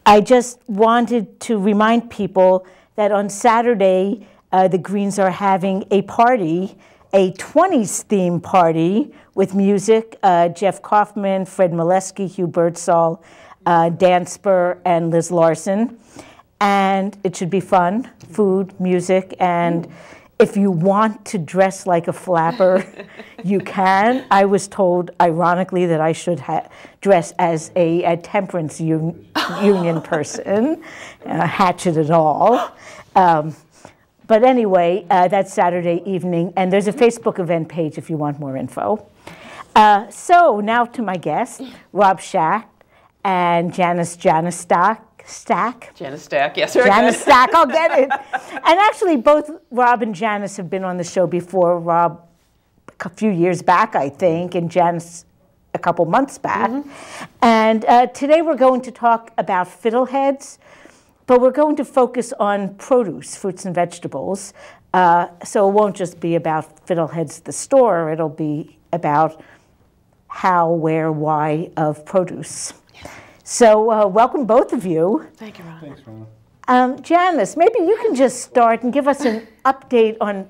I just wanted to remind people that on Saturday, the Greens are having a party, a 20s theme party with music. Jeff Kaufman, Fred Molesky, Hugh Birdsall, Dan Spur, and Liz Larson. And it should be fun, food, music, and if you want to dress like a flapper, you can. I was told, ironically, that I should dress as a temperance union person, hatchet and all. But anyway, that's Saturday evening, and there's a Facebook event page if you want more info. So now to my guests, Rob Schacht and Janice Janostak. Janostak, yes. Janostak, I'll get it. And actually, both Rob and Janice have been on the show before. Rob a few years back, I think, and Janice a couple months back. And today we're going to talk about Fiddleheads, but we're going to focus on produce, fruits and vegetables. So it won't just be about Fiddleheads, the store. It'll be about how, where, why of produce. So welcome both of you. Thank you, Ronna. Thanks, Ronna. Janice, maybe you can just start and give us an update on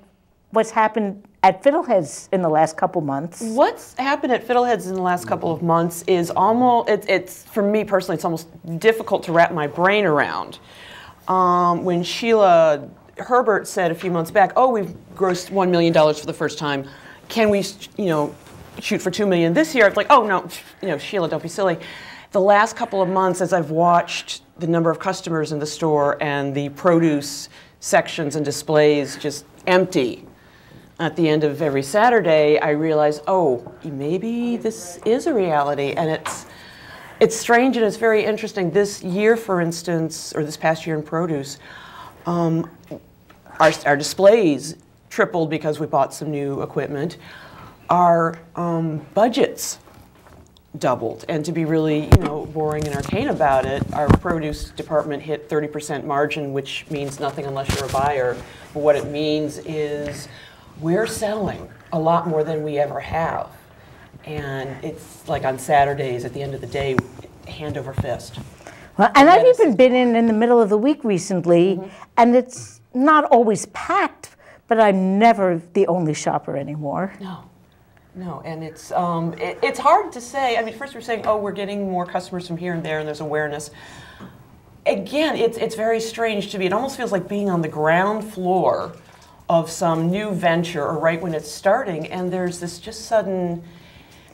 what's happened at Fiddleheads in the last couple months. What's happened at Fiddleheads in the last couple of months is almost, it's for me personally, it's almost difficult to wrap my brain around. When Sheila Herbert said a few months back, oh, we've grossed $1 million for the first time. Can we, shoot for $2 million this year? I was like, oh, no, Sheila, don't be silly. The last couple of months, as I've watched the number of customers in the store and the produce sections and displays just empty at the end of every Saturday, I realize, oh, maybe this is a reality. And it's strange and it's very interesting. This year, for instance, or this past year in produce, our displays tripled because we bought some new equipment. Our budgets doubled, and to be really, boring and arcane about it, our produce department hit 30% margin, which means nothing unless you're a buyer. But what it means is we're selling a lot more than we ever have, and it's like on Saturdays at the end of the day, hand over fist. Well, and I've even been in the middle of the week recently, and it's not always packed, but I'm never the only shopper anymore. No, and it's hard to say. I mean, first we're saying, oh, we're getting more customers from here and there, and there's awareness. Again, it's very strange to me. It almost feels like being on the ground floor of some new venture, or right when it's starting, and there's this just sudden,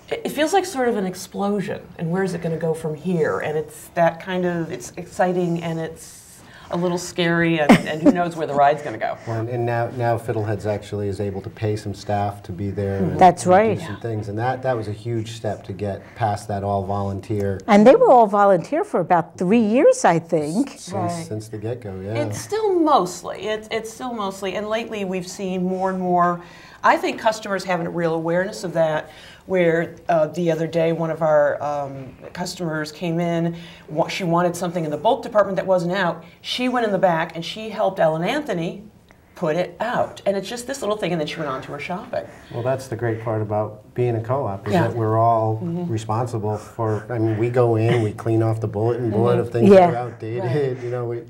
it feels like sort of an explosion, and where's it going to go from here? And it's that kind of, it's exciting, and it's a little scary, and who knows where the ride's going to go. Well, and now Fiddleheads actually is able to pay some staff to be there. That's right. Do some things, and that was a huge step to get past that all volunteer. And they were all volunteer for about 3 years, I think. Since the get-go, yeah. It's still mostly. It's still mostly, and lately we've seen more and more. I think customers having a real awareness of that. Where the other day one of our customers came in, she wanted something in the bulk department that wasn't out. She went in the back and she helped Ellen Anthony put it out. And it's just this little thing, and then she went on to her shopping. Well, that's the great part about being a co-op, is that we're all responsible for, I mean, we go in, we clean off the bulletin board of things that are outdated,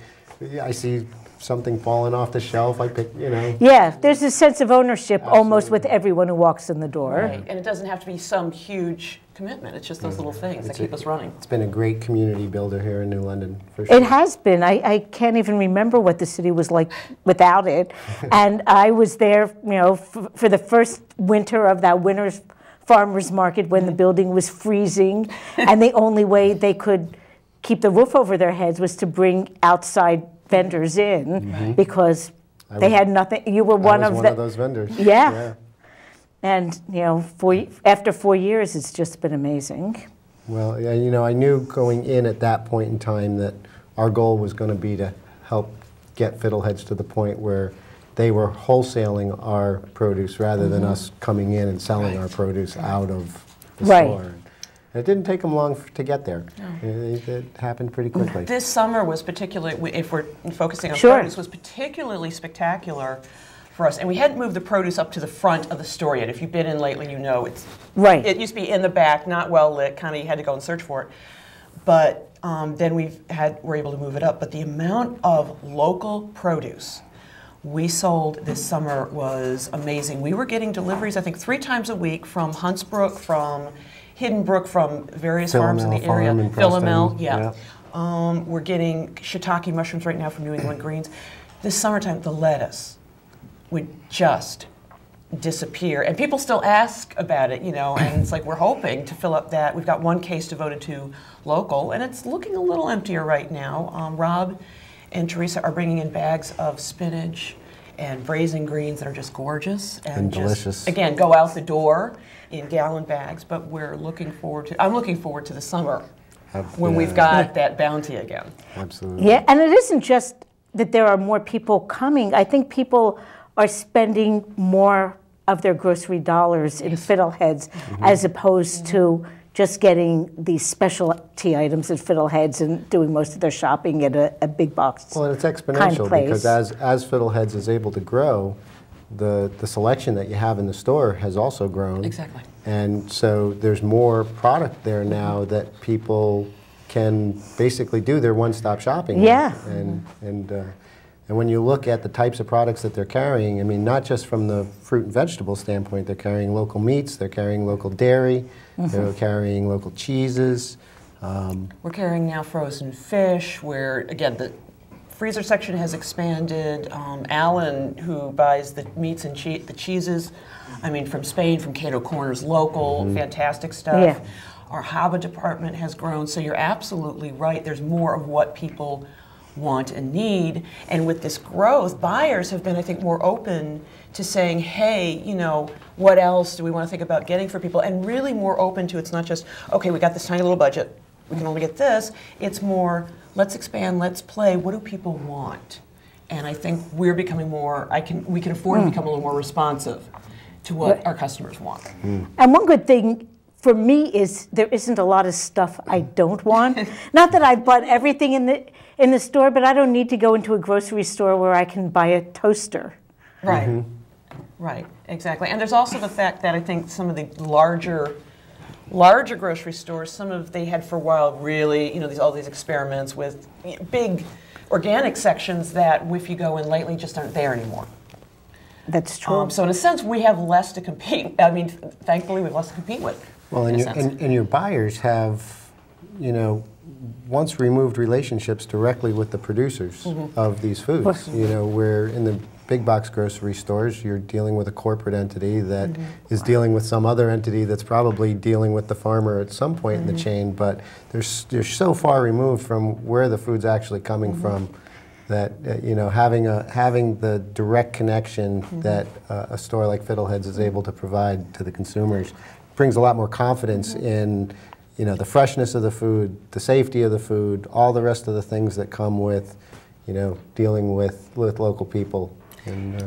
I see something falling off the shelf, I pick, Yeah, there's a sense of ownership almost with everyone who walks in the door. Right, and it doesn't have to be some huge commitment. It's just those little things that keep us running. It's been a great community builder here in New London, for sure. It has been. I can't even remember what the city was like without it. And I was there, for the first winter of that winter's farmer's market when the building was freezing, and the only way they could keep the roof over their heads was to bring outside vendors in because they had nothing. You were one of those vendors. Yeah. And after 4 years, it's just been amazing. Well, I knew going in at that point in time that our goal was going to be to help get Fiddleheads to the point where they were wholesaling our produce rather than us coming in and selling our produce out of the store. It didn't take them long to get there. No. It happened pretty quickly. This summer was particularly, if we're focusing on produce, was particularly spectacular for us. And we hadn't moved the produce up to the front of the store yet. If you've been in lately, it's it used to be in the back, not well lit, kind of you had to go and search for it. But then we're able to move it up. But the amount of local produce we sold this summer was amazing. We were getting deliveries, I think, 3 times a week from Huntsbrook, from Hidden Brook, from various farms in the area. Philomel, yeah. We're getting shiitake mushrooms right now from New England Greens. This summertime, the lettuce would just disappear. And people still ask about it, you know, and it's like we're hoping to fill up that. We've got 1 case devoted to local, and it's looking a little emptier right now. Rob and Teresa are bringing in bags of spinach and braising greens that are just gorgeous and delicious. Again, go out the door in gallon bags. But I'm looking forward to the summer when we've got that bounty again. Absolutely. Yeah, and it isn't just that there are more people coming. I think people are spending more of their grocery dollars in Fiddleheads as opposed to just getting these specialty items at Fiddleheads and doing most of their shopping at a big box. Well, and it's exponential kind of place. because as Fiddleheads is able to grow, the selection that you have in the store has also grown. Exactly. And so there's more product there now that people can basically do their one-stop shopping with. Yeah. And when you look at the types of products that they're carrying, I mean, not just from the fruit and vegetable standpoint, they're carrying local meats, they're carrying local dairy, they're carrying local cheeses. We're carrying now frozen fish, where, again, the freezer section has expanded. Alan, who buys the meats and the cheeses, I mean, from Spain, from Cato Corners, local, fantastic stuff. Yeah. Our Haba department has grown, so you're absolutely right. There's more of what people want and need. And with this growth, buyers have been, I think, more open to saying, hey, you know, what else do we want to think about getting for people? And really more open to, it's not just, okay, we got this tiny little budget, we can only get this. It's more, let's expand, let's play, what do people want? And I think we're becoming more, we can afford to become a little more responsive to what our customers want. And one good thing for me is there isn't a lot of stuff I don't want. Not that I bought everything in the store, but I don't need to go into a grocery store where I can buy a toaster. Right. Right, exactly. And there's also the fact that I think some of the larger grocery stores, they had for a while really, you know, all these experiments with big organic sections that if you go in lately just aren't there anymore. That's true. So in a sense, we have less to compete. I mean, thankfully, we have less to compete with. Well, and your buyers have, you know, once removed relationships directly with the producers of these foods. You know, where in the big box grocery stores, you're dealing with a corporate entity that is dealing with some other entity that's probably dealing with the farmer at some point in the chain, but they're so far removed from where the food's actually coming from that you know, having the direct connection that a store like Fiddleheads is able to provide to the consumers brings a lot more confidence in, you know, the freshness of the food, the safety of the food, all the rest of the things that come with, you know, dealing with local people. And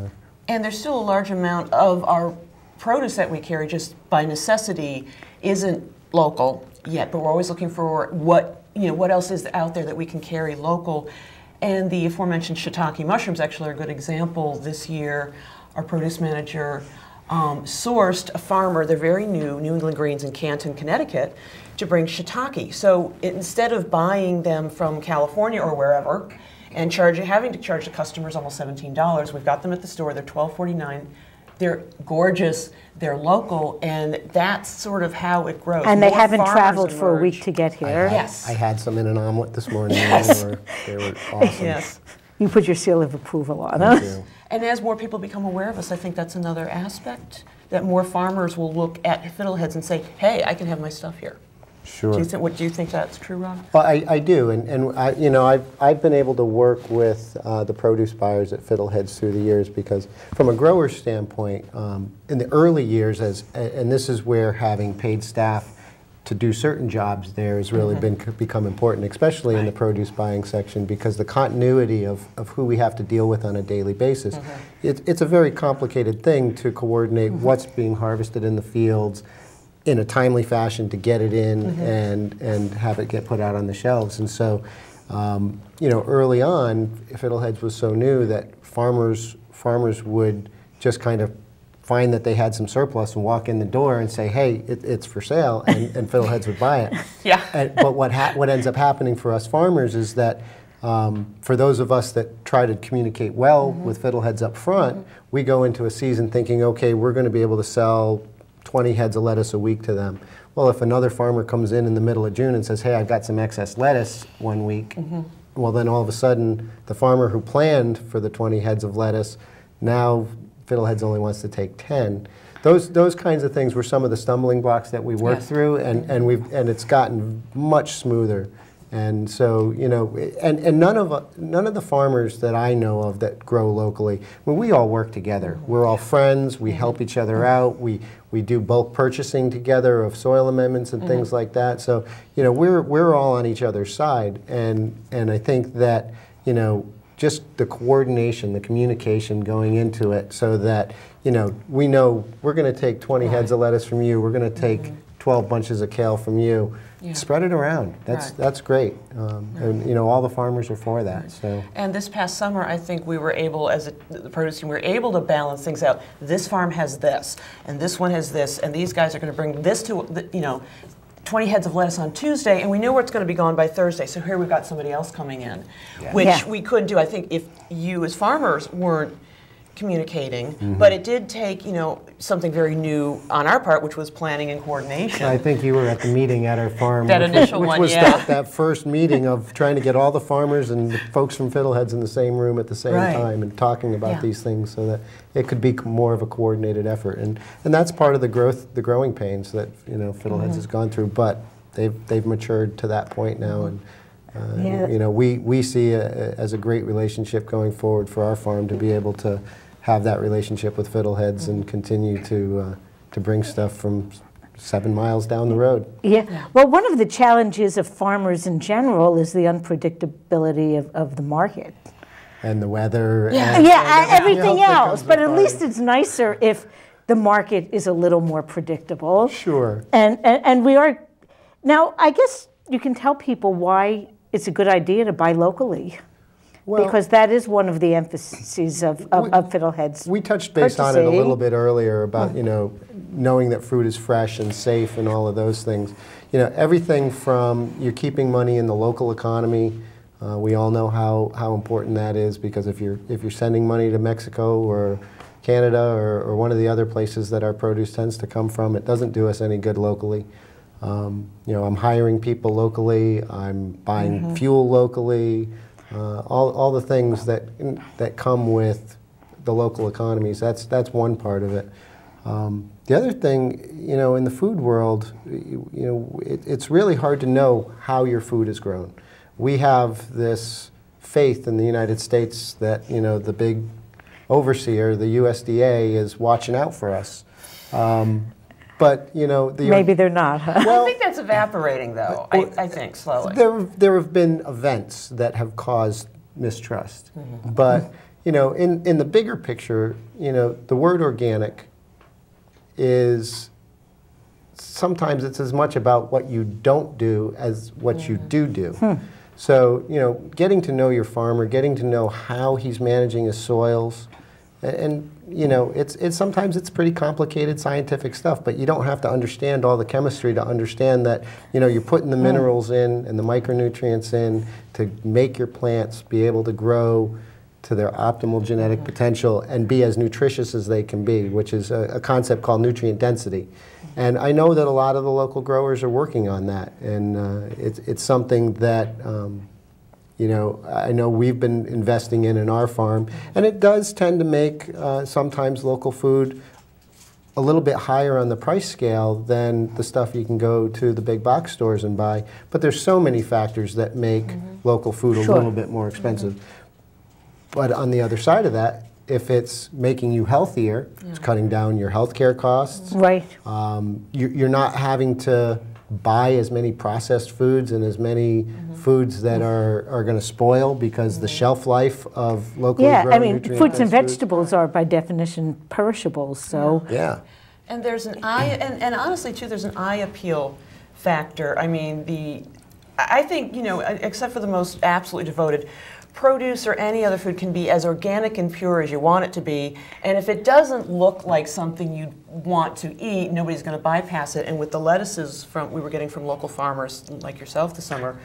there's still a large amount of our produce that we carry just by necessity isn't local yet, but we're always looking for what else is out there that we can carry local. And the aforementioned shiitake mushrooms actually are a good example. This year, our produce manager sourced a farmer, they're very new, New England Greens in Canton, Connecticut, to bring shiitake. So instead of buying them from California or wherever and having to charge the customers almost $17, we've got them at the store, they're $12.49. They're gorgeous, they're local, and that's sort of how it grows. And they haven't traveled for a week to get here. Yes. I had some in an omelet this morning. Yes. They were awesome. Yes. You put your seal of approval on us. Thank you. And as more people become aware of us, I think that's another aspect, that more farmers will look at Fiddleheads and say, hey, I can have my stuff here. Sure. Do you think that's true, Ron? Well, I do, and I've been able to work with the produce buyers at Fiddleheads through the years because, from a grower standpoint, in the early years, and this is where having paid staff to do certain jobs there has really become important, especially in the produce buying section, because the continuity of who we have to deal with on a daily basis. It's a very complicated thing to coordinate what's being harvested in the fields in a timely fashion to get it in and have it get put out on the shelves. And so, you know, early on, Fiddleheads was so new that farmers would just kind of find that they had some surplus and walk in the door and say, hey, it's for sale, and Fiddleheads would buy it. Yeah. But what ends up happening for us farmers is that for those of us that try to communicate well with Fiddleheads up front, we go into a season thinking, okay, we're going to be able to sell 20 heads of lettuce a week to them. Well, if another farmer comes in the middle of June and says, hey, I've got some excess lettuce one week, well, then all of a sudden, the farmer who planned for the 20 heads of lettuce, now Fiddleheads only wants to take 10. Those kinds of things were some of the stumbling blocks that we worked through, and it's gotten much smoother. And so, you know, and none of the farmers that I know of that grow locally, I mean, we all work together. We're all friends. We help each other out. We do bulk purchasing together of soil amendments and things like that. So, you know, we're all on each other's side. And I think that, you know, just the coordination, the communication going into it, so that, you know we're going to take 20 heads of lettuce from you. We're going to take 12 bunches of kale from you. Yeah. Spread it around. That's great. And you know, all the farmers are for that. So. And this past summer, I think we were able, as the produce team, we were able to balance things out. This farm has this, and this one has this, and these guys are going to bring this to, you know, 20 heads of lettuce on Tuesday, and we knew where it's going to be gone by Thursday. So here we've got somebody else coming in, which we couldn't do. I think if you as farmers weren't communicating, but it did take, you know, something very new on our part, which was planning and coordination. I think you were at the meeting at our farm. That initial one, which was that first meeting of trying to get all the farmers and the folks from Fiddleheads in the same room at the same time and talking about these things so that it could be more of a coordinated effort. And that's part of the growing pains that, you know, Fiddleheads has gone through, but they've matured to that point now. And you know, we see as a great relationship going forward for our farm to be able to have that relationship with Fiddleheads and continue to bring stuff from 7 miles down the road. Yeah. Well, one of the challenges of farmers in general is the unpredictability of the market. And the weather. And everything else. But at least it's nicer if the market is a little more predictable. Sure. And we are, now I guess you can tell people why it's a good idea to buy locally. Well, because that is one of the emphases of Fiddleheads. We touched base on it a little bit earlier about, you know, knowing that fruit is fresh and safe and all of those things. You know, everything from you're keeping money in the local economy. We all know how important that is, because if you're sending money to Mexico or Canada or one of the other places that our produce tends to come from, it doesn't do us any good locally. You know, I'm hiring people locally. I'm buying fuel locally. All the things that come with the local economies. That's one part of it. The other thing, you know, in the food world, you know, it's really hard to know how your food is grown. We have this faith in the United States that, you know, the big overseer, the USDA, is watching out for us. But, you know, maybe they're not, huh? Well, I think that's evaporating, though. I think slowly. There have been events that have caused mistrust, but you know, in the bigger picture, you know, the word organic is sometimes it's as much about what you don't do as what you do. So, you know, getting to know your farmer, getting to know how he's managing his soils, and you know, it's sometimes it's pretty complicated scientific stuff, but you don't have to understand all the chemistry to understand that, you know, you're putting the minerals in and the micronutrients in to make your plants be able to grow to their optimal genetic potential and be as nutritious as they can be, which is a concept called nutrient density. And I know that a lot of the local growers are working on that, and it's something that you know, I know we've been investing in our farm, and it does tend to make sometimes local food a little bit higher on the price scale than the stuff you can go to the big box stores and buy. But there's so many factors that make local food a little bit more expensive. But on the other side of that, if it's making you healthier, it's cutting down your healthcare costs. Right. You're not having to buy as many processed foods and as many foods that are going to spoil, because the shelf life of locally grown I mean, nutrient fruits and vegetables are by definition perishables, so. Yeah. And there's an eye, and honestly too, there's an eye appeal factor. I mean, I think, you know, except for the most absolutely devoted produce or any other food can be as organic and pure as you want it to be, and if it doesn't look like something you want to eat, nobody's going to bypass it. And with the lettuces we were getting from local farmers like yourself this summer,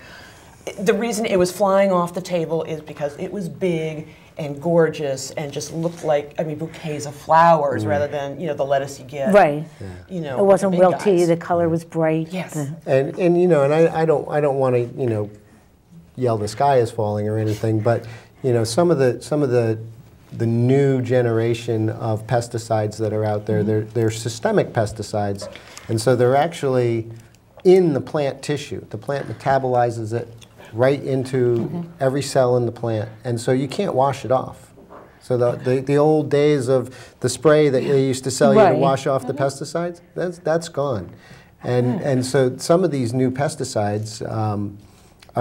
the reason it was flying off the table is because it was big and gorgeous and just looked like, I mean, bouquets of flowers rather than, you know, the lettuce you get. Right. Yeah. You know, It wasn't the big wilty. guys. The color was bright. Yes. And you know, and I don't want to, you know, yell the sky is falling or anything, but you know, some of the new generation of pesticides that are out there, they're systemic pesticides, and so they're actually in the plant tissue. The plant metabolizes it right into every cell in the plant, and so you can't wash it off. So the old days of the spray that they used to sell you to wash off the pesticides, that's gone. And so some of these new pesticides,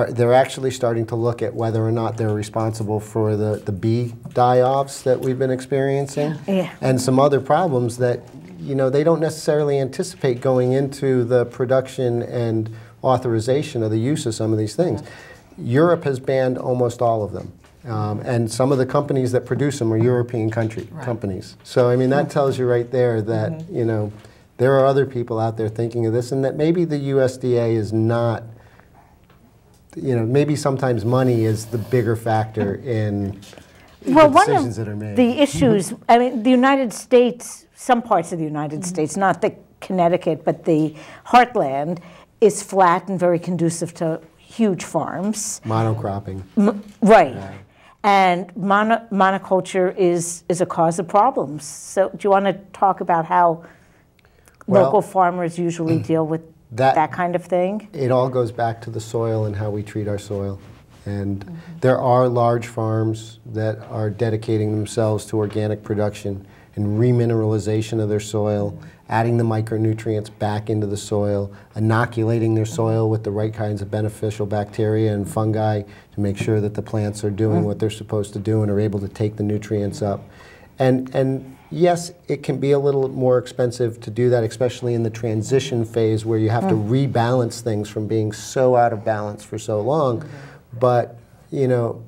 they're actually starting to look at whether or not they're responsible for the bee die-offs that we've been experiencing, and some other problems that, you know, they don't necessarily anticipate going into the production and authorization of the use of some of these things. Europe has banned almost all of them. And some of the companies that produce them are European companies. So, I mean, that tells you right there that, you know, there are other people out there thinking of this, and that maybe the USDA is not, you know, maybe sometimes money is the bigger factor in the decisions that are made. The issues, I mean, the United States, some parts of the United States, not the Connecticut, but the heartland, is flat and very conducive to huge farms. Monocropping. Right. And monoculture is a cause of problems. So do you want to talk about how local farmers usually deal with that kind of thing? It all goes back to the soil and how we treat our soil. And there are large farms that are dedicating themselves to organic production and remineralization of their soil, adding the micronutrients back into the soil, inoculating their soil with the right kinds of beneficial bacteria and fungi to make sure that the plants are doing what they're supposed to do and are able to take the nutrients up. And yes, it can be a little more expensive to do that, especially in the transition phase where you have to rebalance things from being so out of balance for so long. But, you know,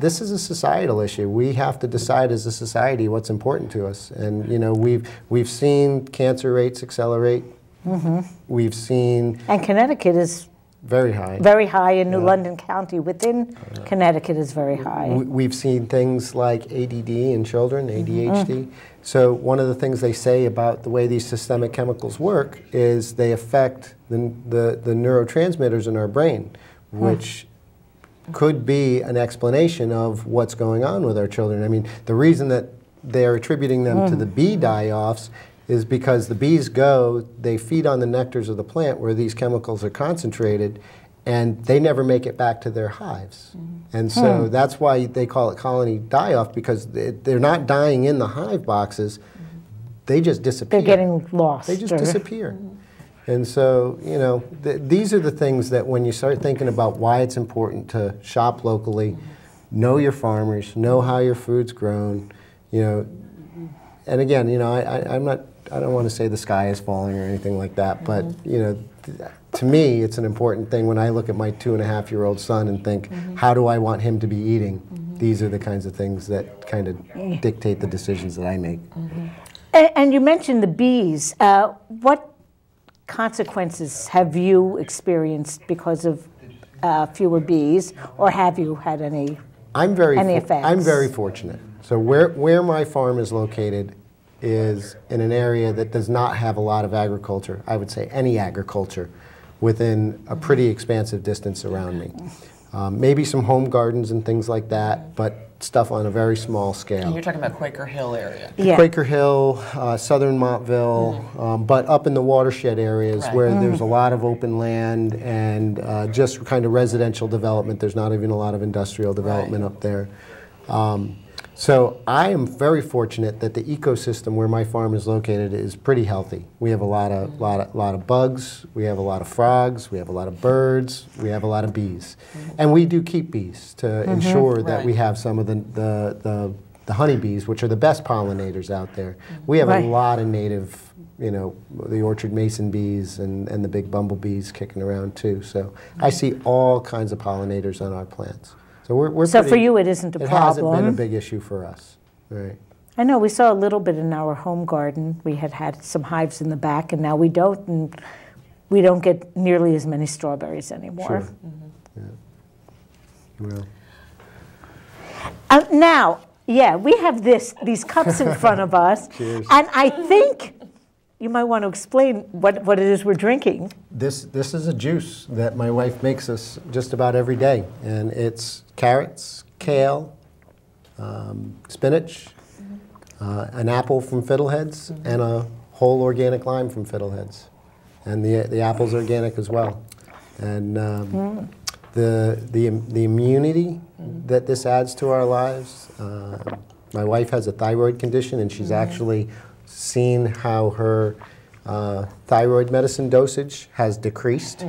this is a societal issue. We have to decide as a society what's important to us. And, you know, we've seen cancer rates accelerate. We've seen... And Connecticut is... Very high. Very high in New London County. Within Connecticut is very high. We've seen things like ADD in children, ADHD. So one of the things they say about the way these systemic chemicals work is they affect the neurotransmitters in our brain, which could be an explanation of what's going on with our children. I mean, the reason that they're attributing them to the bee die-offs is because the bees go, they feed on the nectars of the plant where these chemicals are concentrated, and they never make it back to their hives. And so that's why they call it colony die-off, because they're not dying in the hive boxes, they just disappear. They're getting lost. They just disappear. And so, you know, these are the things that when you start thinking about why it's important to shop locally, know your farmers, know how your food's grown, you know. And again, you know, I don't want to say the sky is falling or anything like that, but, you know, to me, it's an important thing when I look at my 2.5-year-old son and think, how do I want him to be eating? These are the kinds of things that kind of dictate the decisions that I make. And you mentioned the bees. What consequences have you experienced because of fewer bees, or have you had any effects? I'm very fortunate. So where my farm is located is in an area that does not have a lot of agriculture, I would say any agriculture, within a pretty expansive distance around me. Maybe some home gardens and things like that, but stuff on a very small scale. And you're talking about Quaker Hill area. Quaker Hill, southern Montville, but up in the watershed areas where there's a lot of open land and just kind of residential development. There's not even a lot of industrial development up there. So I am very fortunate that the ecosystem where my farm is located is pretty healthy. We have a lot of bugs, we have a lot of frogs, we have a lot of birds, we have a lot of bees. And we do keep bees to ensure that we have some of the honeybees, which are the best pollinators out there. We have a lot of native, you know, the orchard mason bees and the big bumblebees kicking around too. So I see all kinds of pollinators on our plants. So we're So pretty, for you, it isn't a it problem. hasn't been a big issue for us, right? I know we saw a little bit in our home garden. We had some hives in the back, and now we don't, and we don't get nearly as many strawberries anymore. Sure. Yeah. Well. Now, yeah, we have these cups in front of us, Cheers. and I think you might want to explain what it is we're drinking. This is a juice that my wife makes us just about every day, and it's carrots, kale, spinach, an apple from Fiddleheads, and a whole organic lime from Fiddleheads, and the apple's organic as well, and the immunity that this adds to our lives. My wife has a thyroid condition, and she's actually seen how her thyroid medicine dosage has decreased.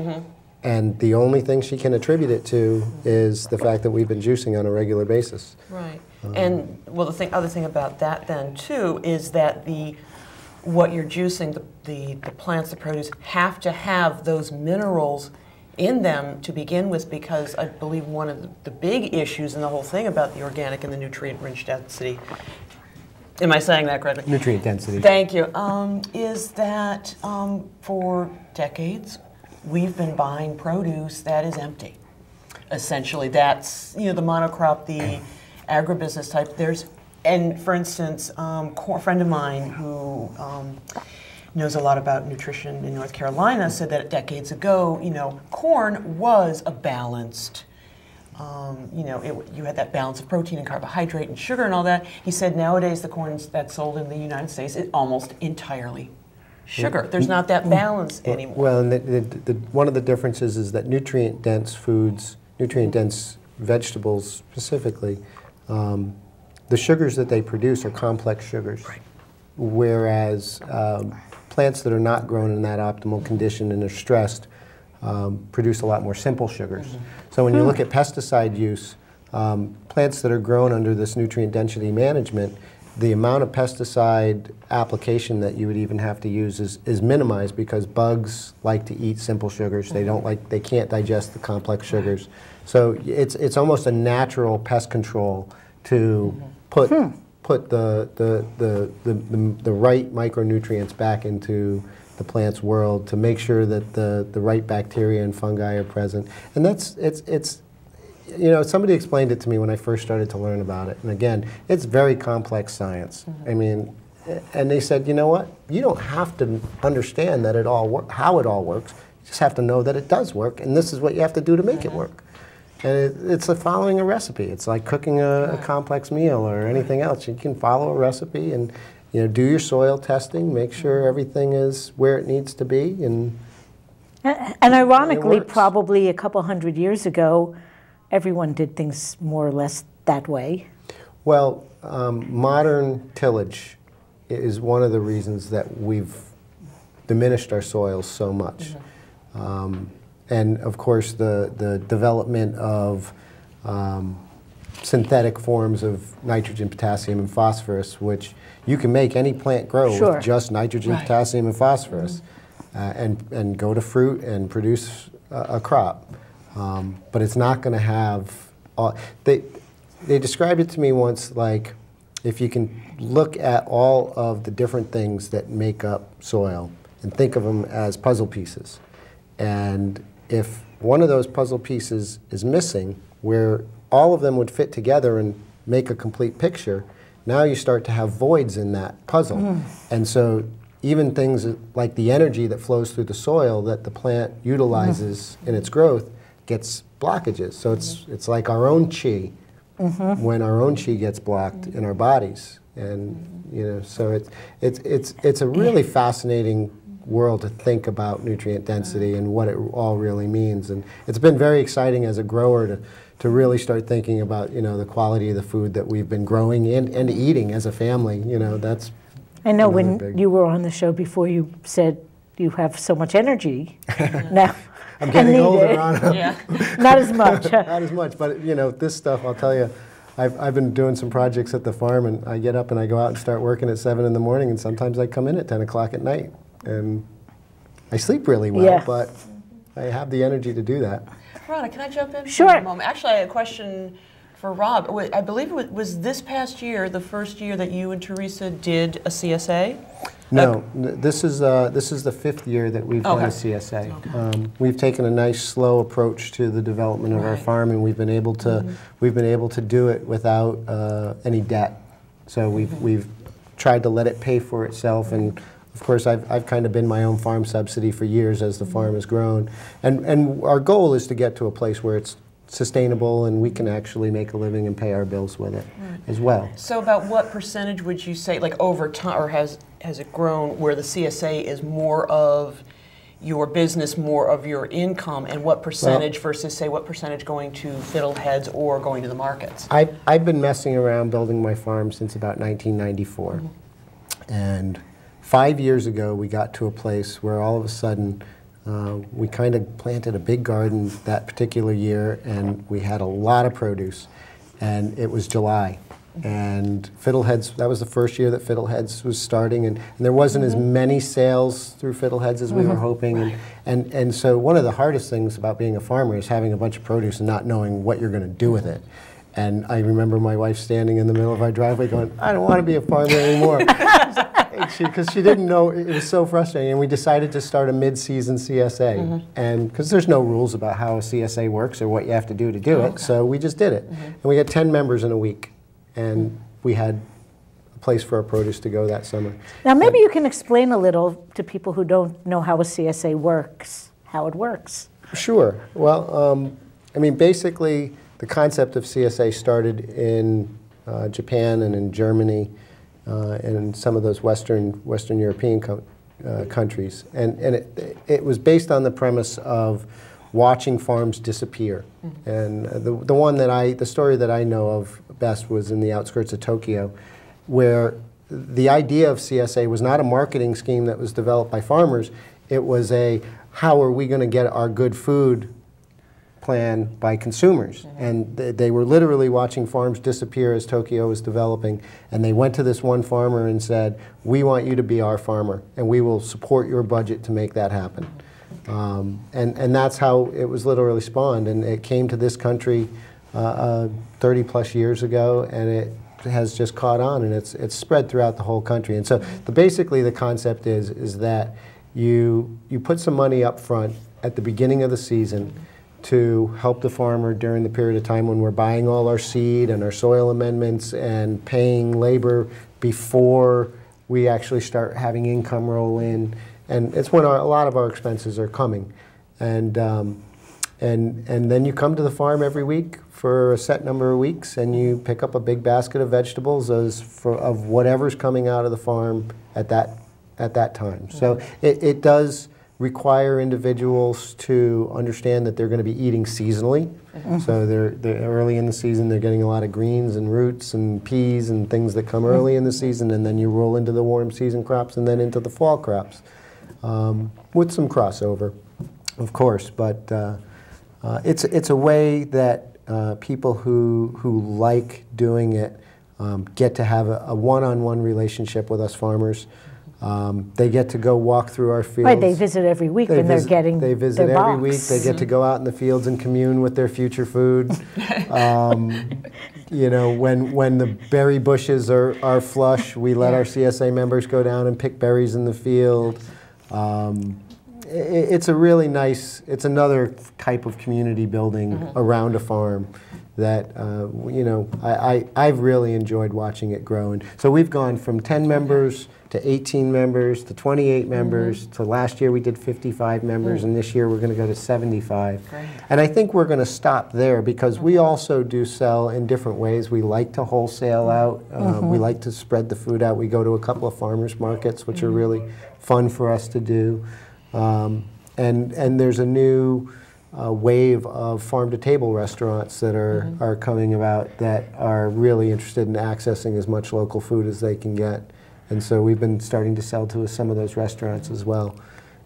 And the only thing she can attribute it to is the fact that we've been juicing on a regular basis. Right. And well, other thing about that then too is that what you're juicing, the plants, the produce, have to have those minerals in them to begin with, because I believe one of the big issues in the whole thing about the organic and the nutrient-rich density, am I saying that correctly? Nutrient density. Thank you. Is that for decades we've been buying produce that is empty. Essentially, that's the monocrop, the agribusiness type. And for instance, a friend of mine who knows a lot about nutrition in North Carolina said that decades ago, corn was a balanced. You had that balance of protein and carbohydrate and sugar and all that. He said nowadays the corn that's sold in the United States is almost entirely sugar. There's not that balance anymore. Well, and one of the differences is that nutrient-dense foods, nutrient-dense vegetables specifically, the sugars that they produce are complex sugars. Right. Whereas plants that are not grown in that optimal condition and are stressed produce a lot more simple sugars. So when you look at pesticide use, plants that are grown under this nutrient density management, the amount of pesticide application that you would even have to use is minimized, because bugs like to eat simple sugars. They can't digest the complex sugars. So it's almost a natural pest control to put the right micronutrients back into the plant's world, to make sure that the right bacteria and fungi are present. And it's somebody explained it to me when I first started to learn about it. And again, it's very complex science. I mean, and they said, you know what? You don't have to understand that how it all works. You just have to know that it does work, and this is what you have to do to make it work. And it's like following a recipe. It's like cooking a complex meal or anything else. You can follow a recipe and do your soil testing, make sure everything is where it needs to be, and ironically, probably a couple hundred years ago, everyone did things more or less that way. Well, modern tillage is one of the reasons that we've diminished our soils so much. And of course, the development of synthetic forms of nitrogen, potassium, and phosphorus, which you can make any plant grow with just nitrogen, potassium, and phosphorus, and go to fruit and produce a crop. But it's not going to have they described it to me once like, if you can look at all of the different things that make up soil and think of them as puzzle pieces, and if one of those puzzle pieces is missing, where all of them would fit together and make a complete picture, now you start to have voids in that puzzle. And so even things like the energy that flows through the soil that the plant utilizes in its growth gets blockages. So it's like our own chi, when our own chi gets blocked in our bodies. And so it's a really fascinating world to think about nutrient density and what it all really means. And it's been very exciting as a grower to really start thinking about the quality of the food that we've been growing and eating as a family. That's I know when you were on the show before, you said you have so much energy. Now I'm getting older, Ronna. Yeah. Not as much. Not as much, but this stuff, I'll tell you, I've been doing some projects at the farm, and I get up and I go out and start working at 7 in the morning, and sometimes I come in at 10 o'clock at night. And I sleep really well, but I have the energy to do that. Ronna, can I jump in Sure. for a moment? Actually, I had a question for Rob. I believe it was this past year, the first year that you and Teresa did a CSA? No, this is the 5th year that we've done a CSA. Okay. We've taken a nice, slow approach to the development of our farm, and we've been able to do it without any debt. So we've tried to let it pay for itself, and of course I've kind of been my own farm subsidy for years as the farm has grown, and our goal is to get to a place where it's sustainable and we can actually make a living and pay our bills with it as well. So about what percentage would you say, like over time, or has it grown where the CSA is more of your business, more of your income, and what percentage versus, say, what percentage going to Fiddleheads or going to the markets? I've been messing around building my farm since about 1994. And 5 years ago, we got to a place where all of a sudden we kind of planted a big garden that particular year, and we had a lot of produce. And it was July. And Fiddleheads, that was the first year that Fiddleheads was starting, and there wasn't as many sales through Fiddleheads as we were hoping. And so one of the hardest things about being a farmer is having a bunch of produce and not knowing what you're going to do with it. And I remember my wife standing in the middle of our driveway going, I don't want to be a farmer anymore. Because she didn't know, it was so frustrating. And we decided to start a mid-season CSA. And because there's no rules about how a CSA works or what you have to do it, so we just did it. And we had 10 members in a week. And we had a place for our produce to go that summer. Now, maybe you can explain a little to people who don't know how a CSA works, how it works. Sure. Well, I mean, basically, the concept of CSA started in Japan and in Germany and some of those Western European countries. And it was based on the premise of watching farms disappear. And the story that I know of best was in the outskirts of Tokyo, where the idea of CSA was not a marketing scheme that was developed by farmers. It was a, how are we going to get our good food plan by consumers? And they were literally watching farms disappear as Tokyo was developing. And they went to this one farmer and said, we want you to be our farmer, and we will support your budget to make that happen. And that's how it was literally spawned. And it came to this country 30 plus years ago, and it has just caught on, and it's spread throughout the whole country. And so basically the concept is that you put some money up front at the beginning of the season to help the farmer during the period of time when we're buying all our seed and our soil amendments and paying labor before we actually start having income roll in. And it's when a lot of our expenses are coming. And then you come to the farm every week for a set number of weeks, and you pick up a big basket of vegetables of whatever's coming out of the farm at that time. So it does require individuals to understand that they're going to be eating seasonally. So they're early in the season, they're getting a lot of greens and roots and peas and things that come early in the season, and then you roll into the warm season crops and then into the fall crops. With some crossover, of course, but it's a way that people who like doing it get to have a one-on-one relationship with us farmers. They get to go walk through our fields. Right, they visit every week when they're getting They visit their every box. week. They get to go out in the fields and commune with their future food. You know, when the berry bushes are flush, we let our CSA members go down and pick berries in the field. It's a really nice, it's another type of community building around a farm that, you know, I've really enjoyed watching it grow. And so we've gone from 10 members to 18 members to 28 members to last year we did 55 members, and this year we're going to go to 75. Great. And I think we're going to stop there because we also do sell in different ways. We like to wholesale out. We like to spread the food out. We go to a couple of farmers markets, which are really fun for us to do. And there's a new wave of farm-to-table restaurants that are coming about that are really interested in accessing as much local food as they can get. And so we've been starting to sell to some of those restaurants as well.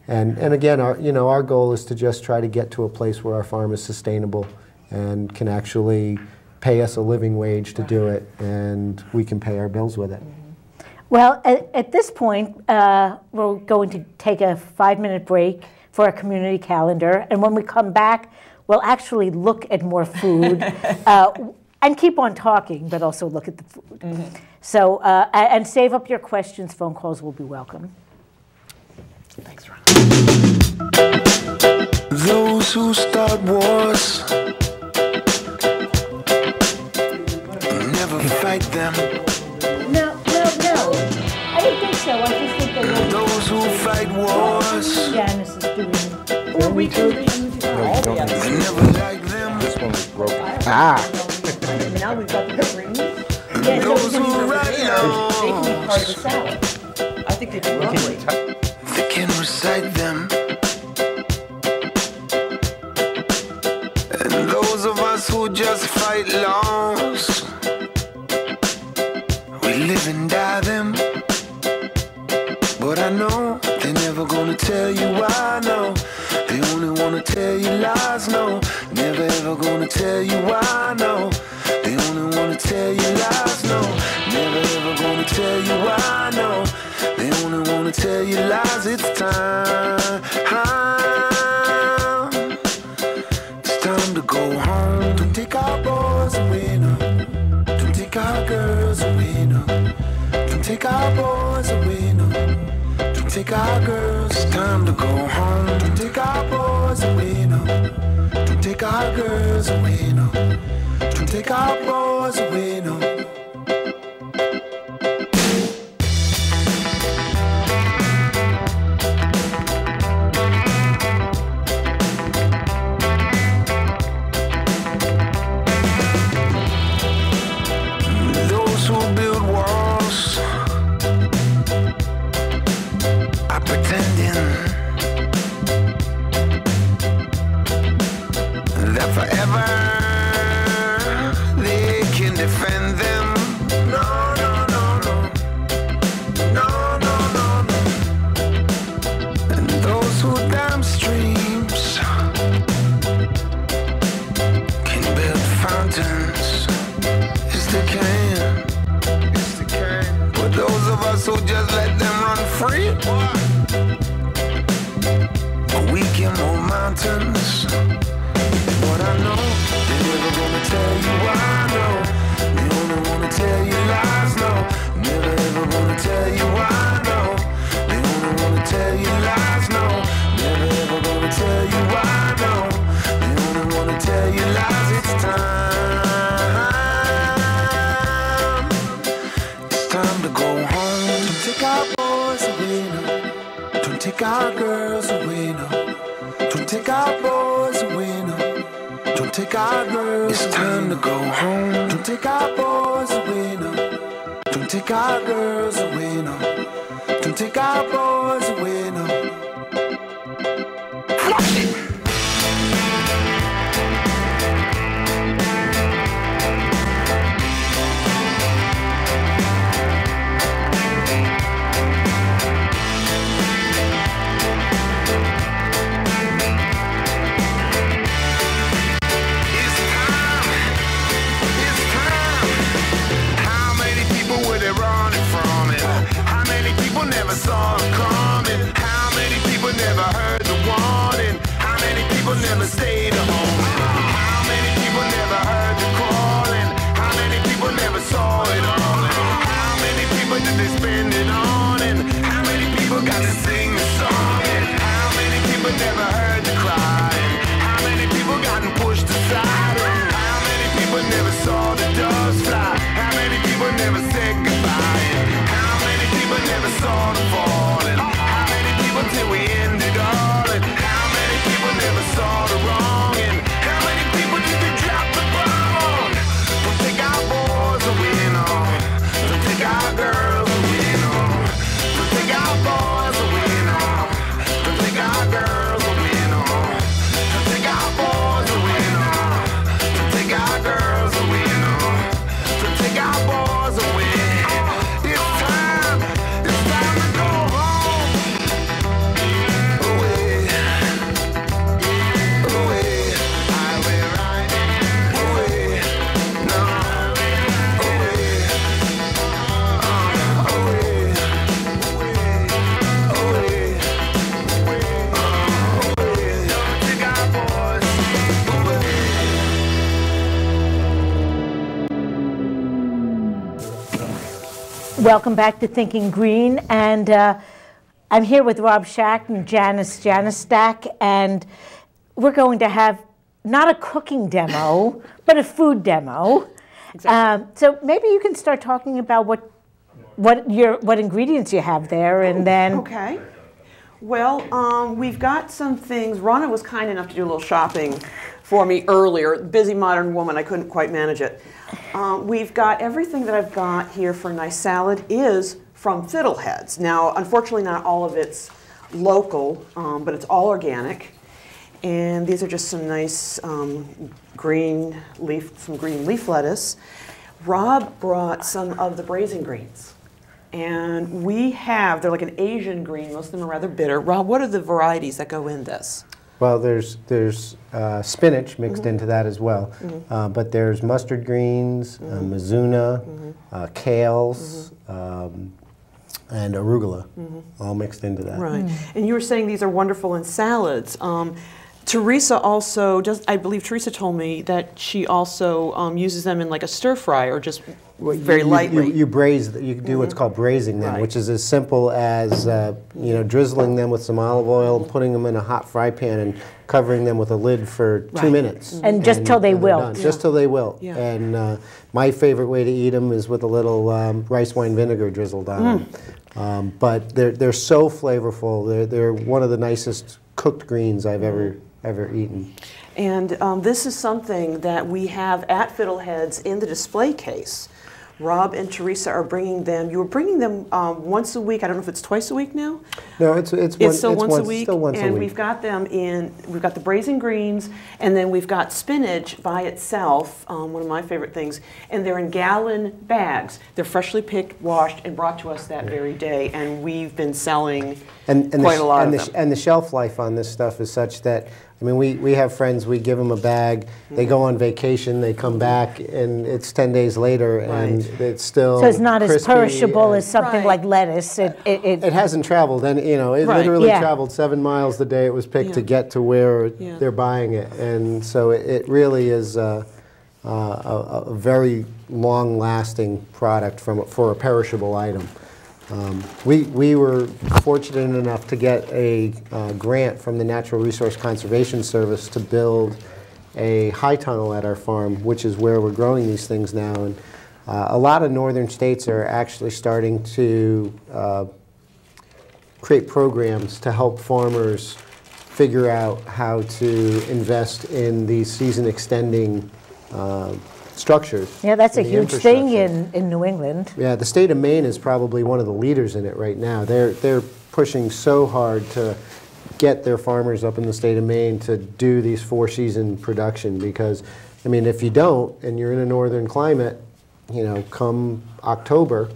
And again, our goal is to just try to get to a place where our farm is sustainable and can actually pay us a living wage to do it, and we can pay our bills with it. Well, at this point, we're going to take a 5-minute break for our community calendar. And when we come back, we'll actually look at more food and keep on talking, but also look at the food. Mm-hmm. So, and save up your questions. Phone calls will be welcome. Thanks, Ron. Those who start wars never fight them. No. I don't think so. I just think that those who fight wars, Janice is doing. Or we can they never like them. This one was broken. now we've got the rings. Yeah, Those who write They can be part of the salad. I think they'd be lovely. they can recite them. And those of us who just fight laws, we live and die them. But I know they're never gonna tell you why, no. They only wanna tell you lies, no. Never ever gonna tell you why, no. They only wanna tell you lies, no. Never ever gonna tell you why, no. They only wanna tell you lies. It's time. It's time to go home. Don't take our boys away, no. Don't take our girls away, no. Don't take our boys away, no. Don't take our girls. It's time to go home. Don't take our boys away, no. Don't take our girls away, no. Don't take our boys away, no. Those who build walls are pretending that forever they can defend them. No. And those who dam streams can build fountains. Yes, they can. But those of us who just let them run free, we can move mountains. But I know they're never gonna tell you why, no. They only wanna tell you lies, no. Never ever gonna tell you why, no. They only wanna tell you lies, no. Never ever gonna tell you why, no. They only wanna tell you lies. It's time. It's time to go home. Don't take our boys away, no. Don't take our girls away, no. Don't take our boys away, no. Don't take our girls. It's time to go home. Don't take our boys away, no. Don't take our girls away, no. Don't take our boys away, no. Flush it. Never saw it coming. Welcome back to Thinking Green, and I'm here with Rob Schacht and Janice Janostak, and we're going to have not a cooking demo, but a food demo. Exactly. So maybe you can start talking about what ingredients you have there, and then. Okay. Well, we've got some things. Ronna was kind enough to do a little shopping for me earlier. Busy modern woman, I couldn't quite manage it. We've got everything that I've got here for a nice salad is from Fiddleheads. Now, unfortunately, not all of it's local, but it's all organic. And these are just some nice green leaf lettuce. Rob brought some of the braising greens. And they're like an Asian green, most of them are rather bitter. Rob, what are the varieties that go in this? Well, there's spinach mixed into that as well, but there's mustard greens, mizuna, kales, and arugula, all mixed into that. Right. And you were saying these are wonderful in salads. Teresa also I believe Teresa told me that she also uses them in like a stir fry or just very lightly. You braise, you do what's called braising them, which is as simple as drizzling them with some olive oil, and putting them in a hot fry pan and covering them with a lid for 2 minutes. And just till they wilt. Just till they wilt. Yeah. And my favorite way to eat them is with a little rice wine vinegar drizzled on them. But they're so flavorful. They're one of the nicest cooked greens I've ever eaten. And this is something that we have at Fiddleheads in the display case. Rob and Teresa are bringing them. You were bringing them once a week. I don't know if it's twice a week now. No, it's still once a week. Still once a and week. We've got them in. We've got the braising greens, and then we've got spinach by itself. One of my favorite things. And they're in gallon bags. They're freshly picked, washed, and brought to us that very day. And we've been selling quite a lot of them. And the shelf life on this stuff is such that. I mean, we have friends, we give them a bag, they go on vacation, they come back, and it's 10 days later, and it's still So it's not as perishable as something Right. like lettuce. It hasn't traveled, and it literally traveled 7 miles the day it was picked to get to where they're buying it. And so it really is a very long-lasting product for a perishable item. We were fortunate enough to get a grant from the Natural Resource Conservation Service to build a high tunnel at our farm, which is where we're growing these things now. And a lot of northern states are actually starting to create programs to help farmers figure out how to invest in these season-extending structures. Yeah, that's a huge thing in New England. Yeah, the state of Maine is probably one of the leaders in it right now. They're pushing so hard to get their farmers up in the state of Maine to do these 4-season production because, I mean, if you don't and you're in a northern climate, come October,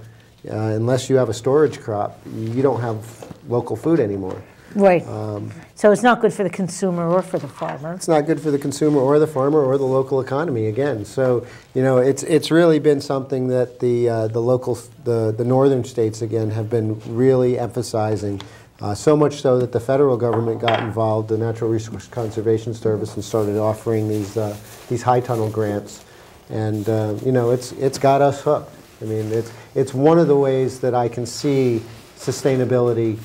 unless you have a storage crop, you don't have local food anymore. Right. So it's not good for the consumer or for the farmer. It's not good for the consumer or the farmer or the local economy again. So it's really been something that the northern states again have been really emphasizing. So much so that the federal government got involved, the Natural Resource Conservation Service, and started offering these high tunnel grants. And it's got us hooked. I mean, it's one of the ways that I can see sustainability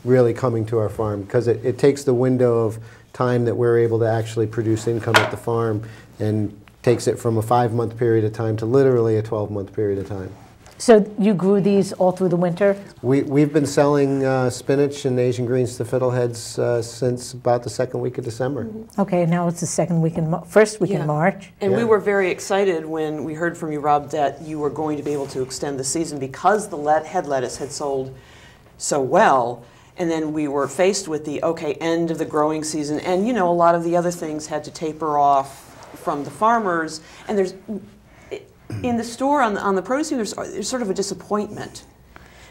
really coming to our farm because it takes the window of time that we're able to actually produce income at the farm and takes it from a 5-month period of time to literally a 12-month period of time. So you grew these all through the winter? We've been selling spinach and Asian greens to Fiddleheads since about the second week of December. Okay, now it's the first week in March. And we were very excited when we heard from you, Rob, that you were going to be able to extend the season because the head lettuce had sold so well. And then we were faced with the end of the growing season, and a lot of the other things had to taper off from the farmers. And there's in the store on the produce team, there's sort of a disappointment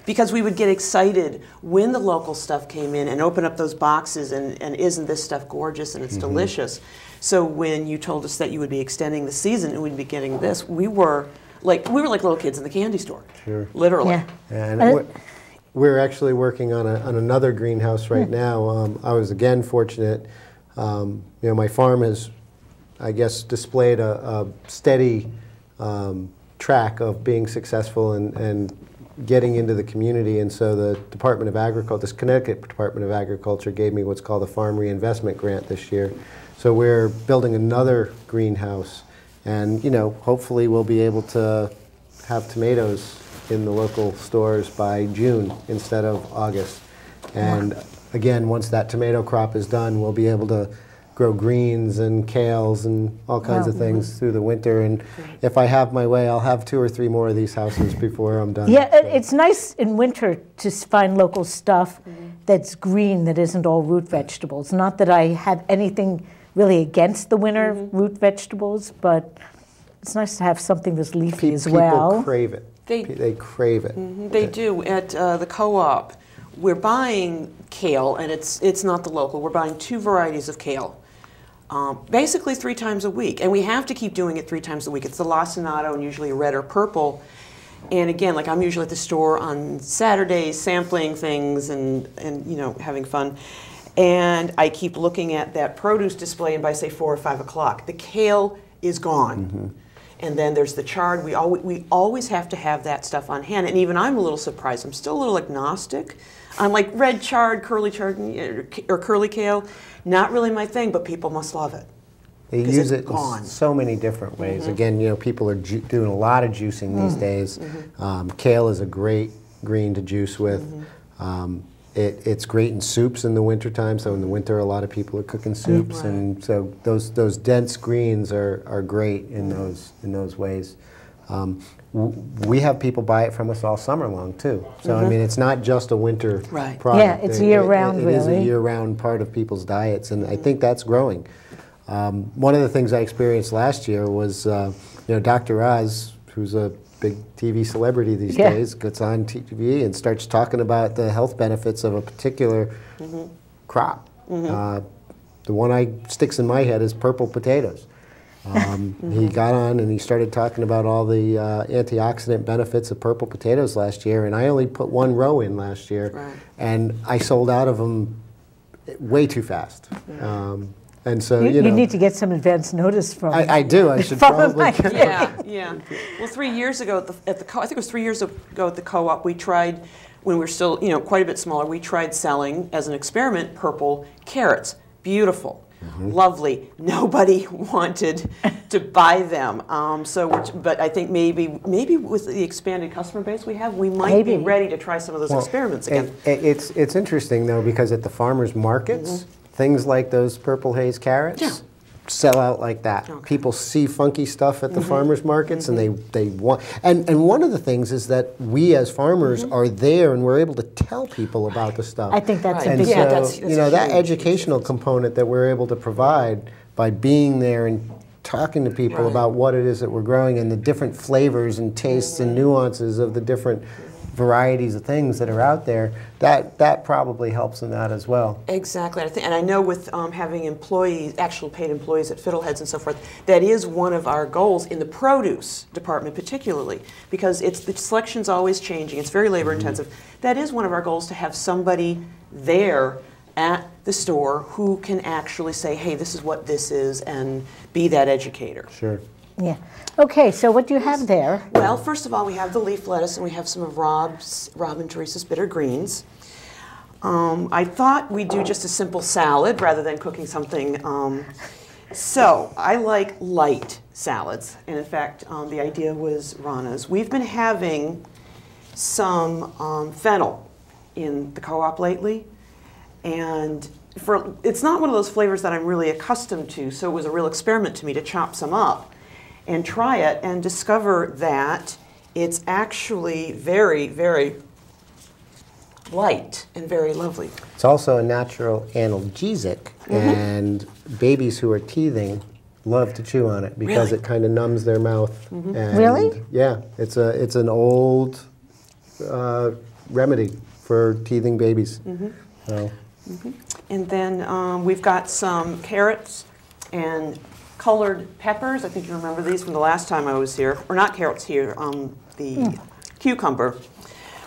because we would get excited when the local stuff came in and open up those boxes and isn't this stuff gorgeous and it's delicious. So when you told us that you would be extending the season and we'd be getting this, we were like little kids in the candy store, literally. Yeah. And we're actually working on another greenhouse right now. I was again fortunate. My farm has, I guess, displayed a steady track of being successful and getting into the community, and so the Department of Agriculture, this Connecticut Department of Agriculture, gave me what's called a Farm Reinvestment Grant this year. So we're building another greenhouse, and hopefully we'll be able to have tomatoes in the local stores by June instead of August. And again, once that tomato crop is done, we'll be able to grow greens and kales and all kinds of things through the winter. And if I have my way, I'll have 2 or 3 more of these houses before I'm done. Yeah, it's nice in winter to find local stuff that's green, that isn't all root vegetables. Not that I have anything really against the winter root vegetables, but it's nice to have something that's leafy as well. People crave it. They crave it. They do. At the co-op, we're buying kale, and it's not the local. We're buying 2 varieties of kale. Basically 3 times a week, and we have to keep doing it 3 times a week. It's the lacinato, and usually red or purple. And again, like I'm usually at the store on Saturdays, sampling things and having fun. And I keep looking at that produce display, and by say 4 or 5 o'clock, the kale is gone. And then there's the chard. We always have to have that stuff on hand. And even I'm a little surprised. I'm still a little agnostic. I'm like red chard, or curly kale. Not really my thing, but people must love it. They use it in so many different ways. Again, people are doing a lot of juicing these days. Kale is a great green to juice with. It's great in soups in the wintertime. So in the winter, a lot of people are cooking soups, and so those dense greens are great in those ways. We have people buy it from us all summer long too. So I mean, it's not just a winter product. Yeah, it's year-round. It is a year-round part of people's diets, and I think that's growing. One of the things I experienced last year was, Dr. Oz, who's a big TV celebrity these days, gets on TV and starts talking about the health benefits of a particular crop. The one that sticks in my head is purple potatoes. He got on and he started talking about all the antioxidant benefits of purple potatoes last year, and I only put 1 row in last year, and I sold out of them way too fast. And so, you need to get some advance notice from I do. I should probably. Yeah. Well, 3 years ago at the I think it was 3 years ago at the co-op, we tried, when we were still quite a bit smaller, we tried selling as an experiment purple carrots. Beautiful. Lovely. Nobody wanted to buy them. But I think maybe with the expanded customer base we have, we might be ready to try some of those experiments again. It's interesting though, because at the farmers markets, things like those purple haze carrots sell out like that. People see funky stuff at the farmers markets, and they want. And one of the things is that we as farmers are there, and we're able to tell people about the stuff. I think that's a big so, that educational component that we're able to provide by being there and talking to people about what it is that we're growing and the different flavors and tastes and nuances of the different varieties of things that are out there, that probably helps in that as well. Exactly, and I know with having employees, actual paid employees at Fiddleheads and so forth, that is one of our goals in the produce department particularly, because the selection's always changing, it's very labor intensive. That is one of our goals, to have somebody there at the store who can actually say, hey, this is what this is, and be that educator. Sure. Yeah. Okay, so what do you have there? Well, first of all, we have the leaf lettuce, and we have some of Rob and Teresa's bitter greens. I thought we'd do just a simple salad rather than cooking something. So I like light salads, and in fact, the idea was Ronna's. We've been having some fennel in the co-op lately, and it's not one of those flavors that I'm really accustomed to, so it was a real experiment to me to chop some up and try it and discover that it's actually very, very light and very lovely. It's also a natural analgesic, and babies who are teething love to chew on it because it kind of numbs their mouth. And Really? Yeah, it's an old remedy for teething babies. So. And then we've got some carrots and colored peppers. I think you remember these from the last time I was here. Or not carrots here, the cucumber.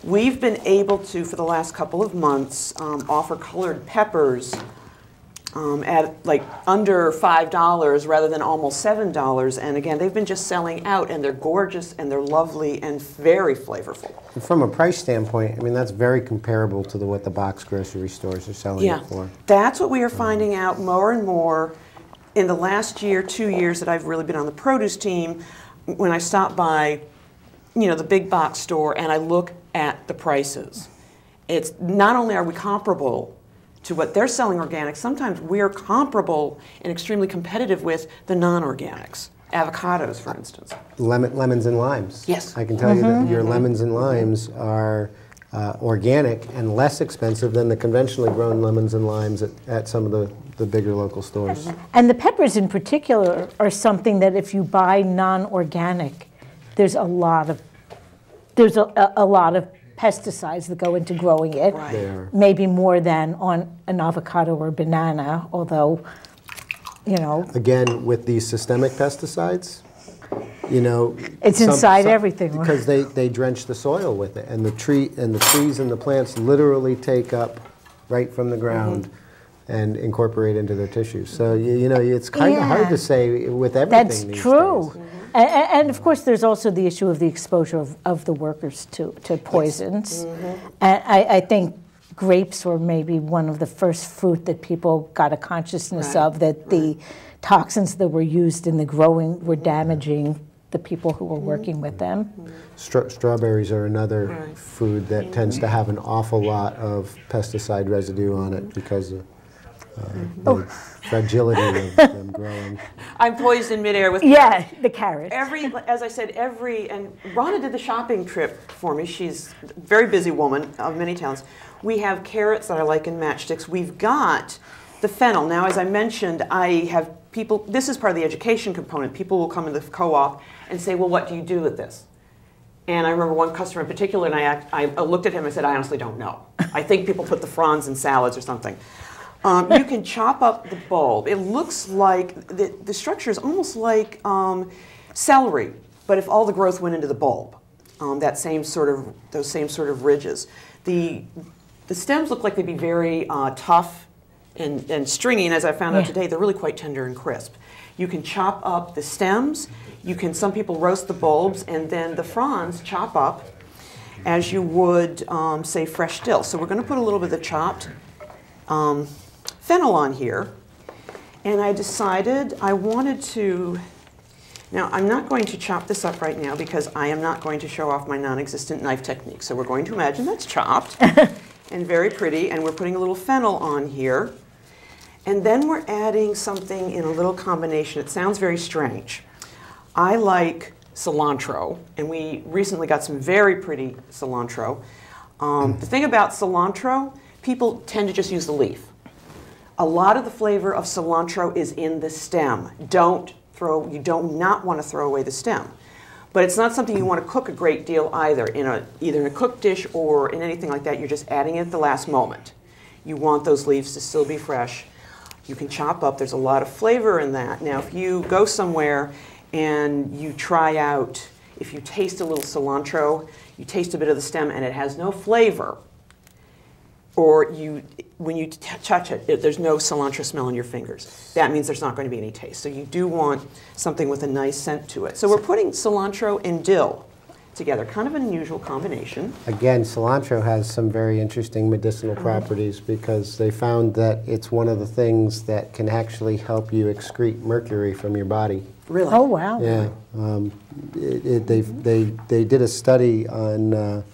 We've been able to, for the last couple of months, offer colored peppers at like under $5 rather than almost $7. And again, they've been just selling out, and they're gorgeous and they're lovely and very flavorful. And from a price standpoint, I mean, that's very comparable to what the box grocery stores are selling it for. That's what we are finding out more and more in the last year, 2 years that I've really been on the produce team. When I stop by, you know, the big box store and I look at the prices, it's not only are we comparable to what they're selling organic, sometimes we're comparable and extremely competitive with the non-organics. Avocados, for instance. Lemons and limes. Yes. I can tell you that your lemons and limes are organic and less expensive than the conventionally grown lemons and limes at some of the bigger local stores. And the peppers in particular are something that if you buy non-organic, there's a lot of pesticides that go into growing it, maybe more than on an avocado or banana, although, you know. Again, with these systemic pesticides, you know. It's inside everything. Because they drench the soil with it, and the trees and the plants literally take up right from the ground and incorporate into their tissues. So, you know, it's kind of hard to say with everything That's these true. days. And of course, there's also the issue of the exposure of the workers to poisons. And I think grapes were maybe one of the first fruit that people got a consciousness of, that the toxins that were used in the growing were damaging the people who were working with them. Strawberries are another food that tends to have an awful lot of pesticide residue on it because of the fragility of them growing. I'm poised in midair with the carrots. As I said, and Ronna did the shopping trip for me. She's a very busy woman of many talents. We have carrots that I like in matchsticks. We've got the fennel. Now, as I mentioned, I have people, this is part of the education component. People will come into the co-op and say, well, what do you do with this? And I remember one customer in particular, and I looked at him and said, I honestly don't know. I think people put the fronds in salads or something. You can chop up the bulb. It looks like, the structure is almost like celery, but if all the growth went into the bulb, those same sort of ridges. The stems look like they'd be very tough and stringy, and as I found out today, they're really quite tender and crisp. You can chop up the stems. Some people roast the bulbs, and then the fronds chop up as you would, say, fresh dill. So we're going to put a little bit of the chopped fennel on here, and I decided I wanted to, now I'm not going to chop this up right now because I am not going to show off my non-existent knife technique. So we're going to imagine that's chopped and very pretty, and we're putting a little fennel on here, and then we're adding something in a little combination. It sounds very strange. I like cilantro, and we recently got some very pretty cilantro. The thing about cilantro, people tend to just use the leaf. A lot of the flavor of cilantro is in the stem. You do not want to throw away the stem. But it's not something you want to cook a great deal either, either in a cooked dish or in anything like that. You're just adding it at the last moment. You want those leaves to still be fresh. You can chop up. There's a lot of flavor in that. Now, if you go somewhere and you try out, if you taste a little cilantro, you taste a bit of the stem and it has no flavor, or when you touch it, there's no cilantro smell in your fingers. That means there's not going to be any taste. So you do want something with a nice scent to it. So we're putting cilantro and dill together, kind of an unusual combination. Again, cilantro has some very interesting medicinal properties because they found that it's one of the things that can actually help you excrete mercury from your body. Really? Oh, wow. Yeah. They did a study on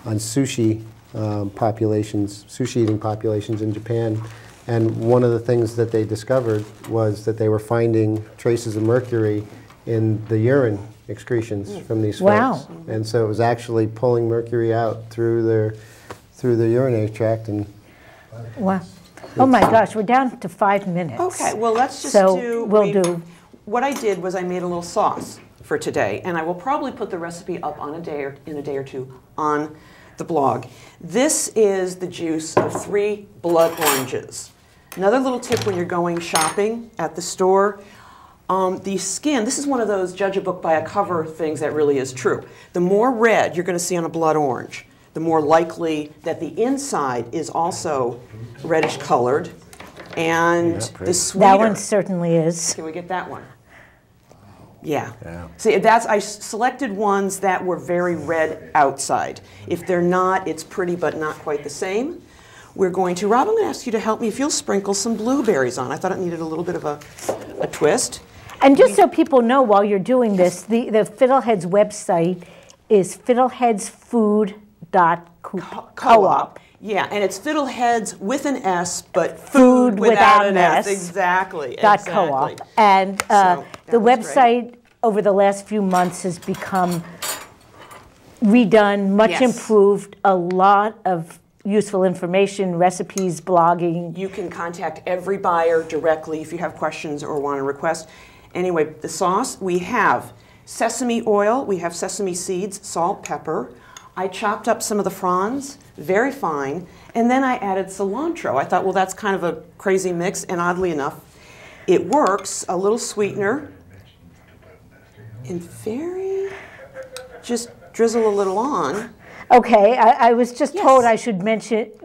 sushi sushi eating populations in Japan, and one of the things that they discovered was that they were finding traces of mercury in the urine excretions from these folks. And so it was actually pulling mercury out through the urinary tract. And wow. Oh my gosh, we're down to 5 minutes. Okay, well let's just what I did was I made a little sauce for today, and I will probably put the recipe up in a day or two on the blog. This is the juice of 3 blood oranges. Another little tip when you're going shopping at the store, the skin, this is one of those judge a book by a cover things that really is true. The more red you're going to see on a blood orange, the more likely that the inside is also reddish colored. And the sweeter. That one certainly is. Can we get that one? Yeah. Yeah. See, I selected ones that were very red outside. If they're not, it's pretty but not quite the same. Rob, I'm going to ask you to help me if you'll sprinkle some blueberries on. I thought it needed a little bit of a twist. And just so people know while you're doing this, the Fiddleheads website is fiddleheadsfood.coop. Yeah, and it's Fiddleheads with an S, but Food without an S. Exactly. .coop. And the website over the last few months has become redone, much improved, a lot of useful information, recipes, blogging. You can contact every buyer directly if you have questions or want to request. Anyway, the sauce, we have sesame oil, we have sesame seeds, salt, pepper. I chopped up some of the fronds, very fine, and then I added cilantro. I thought, well, that's kind of a crazy mix, and oddly enough, it works. A little sweetener, and just drizzle a little on. Okay, I was just told I should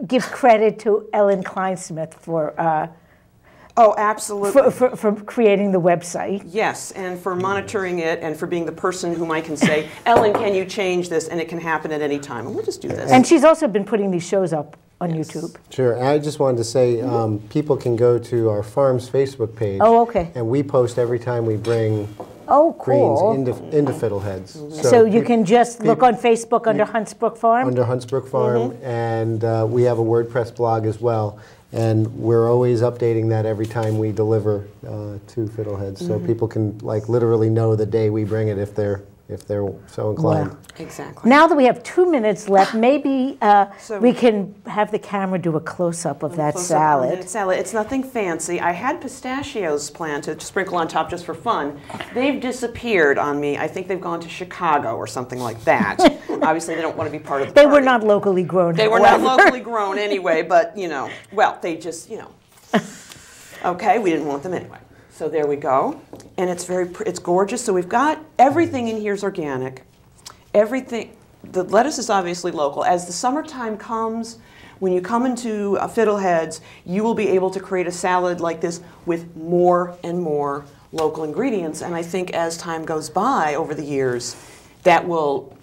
give credit to Ellen Kleinsmith for oh, absolutely. For creating the website. Yes, and for monitoring it and for being the person whom I can say, Ellen, can you change this? And it can happen at any time. And we'll just do this. And she's also been putting these shows up on YouTube. Sure. I just wanted to say people can go to our farm's Facebook page. Oh, okay. And we post every time we bring cool. greens into Fiddleheads. So you can just look on Facebook under Huntsbrook Farm? Under Huntsbrook Farm, and we have a WordPress blog as well. And we're always updating that every time we deliver to Fiddleheads, so people can literally know the day we bring it if they're so inclined. Wow. Exactly. Now that we have 2 minutes left, maybe we can have the camera do a close-up of that salad. It's nothing fancy. I had pistachios planned to sprinkle on top just for fun. They've disappeared on me. I think they've gone to Chicago or something like that. Obviously, they don't want to be part of the They party. were not locally grown. They were not locally grown anyway, but, well, they just, Okay, we didn't want them anyway. So there we go, and it's gorgeous. So we've got everything in here is organic. Everything, the lettuce is obviously local. As the summertime comes, when you come into Fiddleheads, you will be able to create a salad like this with more and more local ingredients. And I think as time goes by over the years, that we'll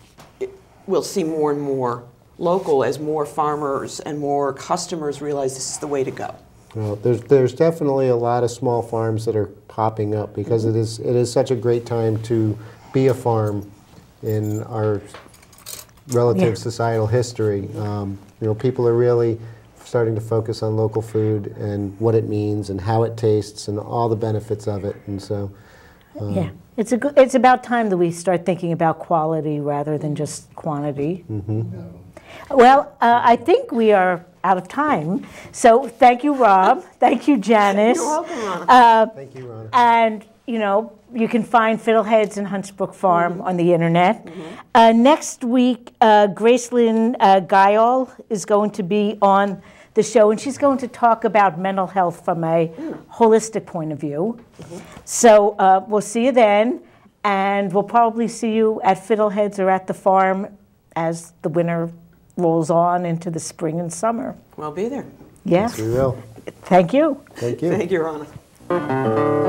see more and more local as more farmers and more customers realize this is the way to go. Well, there's definitely a lot of small farms that are popping up because it is such a great time to be a farm in our relative societal history. People are really starting to focus on local food and what it means and how it tastes and all the benefits of it, and so. It's about time that we start thinking about quality rather than just quantity. Well, I think we are out of time. So thank you, Rob. Thank you, Janice. You're welcome, Ronna. Thank you, Ronna. And, you can find Fiddleheads and Huntsbrook Farm on the internet. Next week, Gracelyn Guyall is going to be on the show, and she's going to talk about mental health from a holistic point of view. So we'll see you then, and we'll probably see you at Fiddleheads or at the farm as the winter rolls on into the spring and summer. We'll be there. Yes. We will. Thank you. Thank you. Thank you, Ronna.